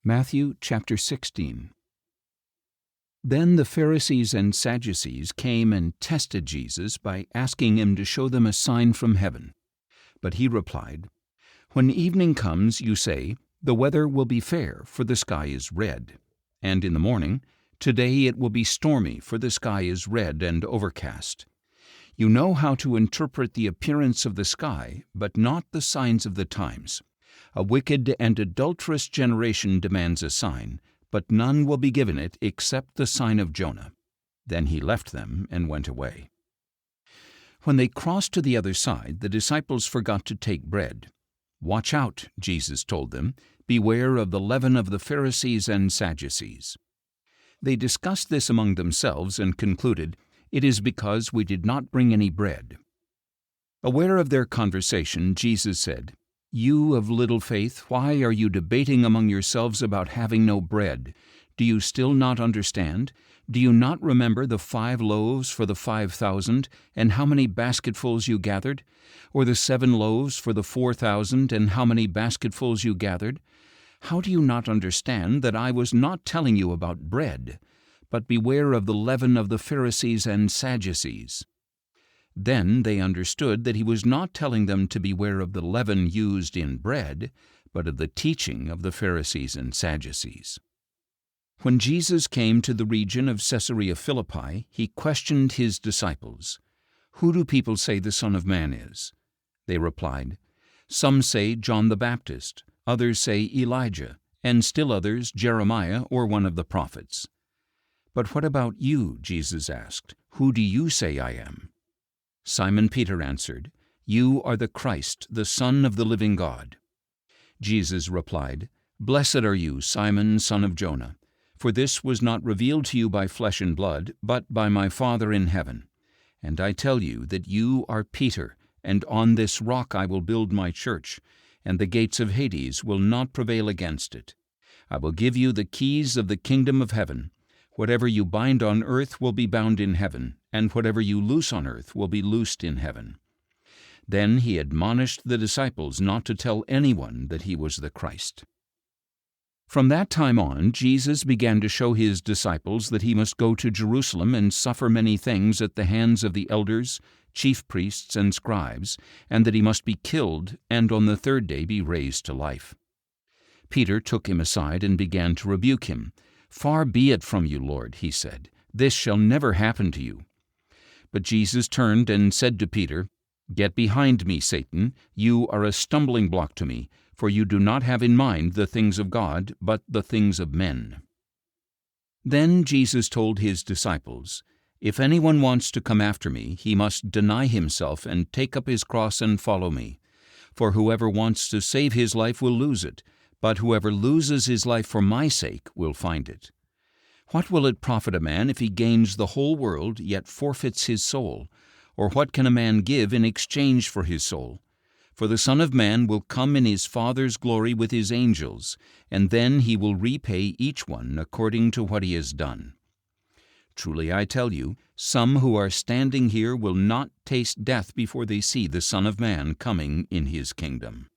Matthew chapter 16. Then the Pharisees and Sadducees came and tested Jesus by asking him to show them a sign from heaven. But he replied, "When evening comes, you say, 'The weather will be fair, for the sky is red.' And in the morning, 'Today it will be stormy, for the sky is red and overcast.' You know how to interpret the appearance of the sky, but not the signs of the times. A wicked and adulterous generation demands a sign, but none will be given it except the sign of Jonah." Then he left them and went away. When they crossed to the other side, the disciples forgot to take bread. "Watch out," Jesus told them. "Beware of the leaven of the Pharisees and Sadducees." They discussed this among themselves and concluded, "It is because we did not bring any bread." Aware of their conversation, Jesus said, "You of little faith, why are you debating among yourselves about having no bread? Do you still not understand? Do you not remember the 5 loaves for the 5,000, and how many basketfuls you gathered? Or the 7 loaves for the 4,000, and how many basketfuls you gathered? How do you not understand that I was not telling you about bread? But beware of the leaven of the Pharisees and Sadducees." Then they understood that he was not telling them to beware of the leaven used in bread, but of the teaching of the Pharisees and Sadducees. When Jesus came to the region of Caesarea Philippi, he questioned his disciples, "Who do people say the Son of Man is?" They replied, "Some say John the Baptist, others say Elijah, and still others Jeremiah or one of the prophets." "But what about you?" Jesus asked. "Who do you say I am?" Simon Peter answered, "You are the Christ, the Son of the living God." Jesus replied, "Blessed are you, Simon, son of Jonah, for this was not revealed to you by flesh and blood, but by my Father in heaven. And I tell you that you are Peter, and on this rock I will build my church, and the gates of Hades will not prevail against it. I will give you the keys of the kingdom of heaven. Whatever you bind on earth will be bound in heaven, and whatever you loose on earth will be loosed in heaven." Then he admonished the disciples not to tell anyone that he was the Christ. From that time on, Jesus began to show his disciples that he must go to Jerusalem and suffer many things at the hands of the elders, chief priests, and scribes, and that he must be killed and on the 3rd day be raised to life. Peter took him aside and began to rebuke him. "Far be it from you, Lord," he said. "This shall never happen to you." But Jesus turned and said to Peter, "Get behind me, Satan. You are a stumbling block to me, for you do not have in mind the things of God, but the things of men." Then Jesus told his disciples, "If anyone wants to come after me, he must deny himself and take up his cross and follow me. For whoever wants to save his life will lose it, but whoever loses his life for my sake will find it. What will it profit a man if he gains the whole world, yet forfeits his soul? Or what can a man give in exchange for his soul? For the Son of Man will come in his Father's glory with his angels, and then he will repay each one according to what he has done. Truly I tell you, some who are standing here will not taste death before they see the Son of Man coming in his kingdom."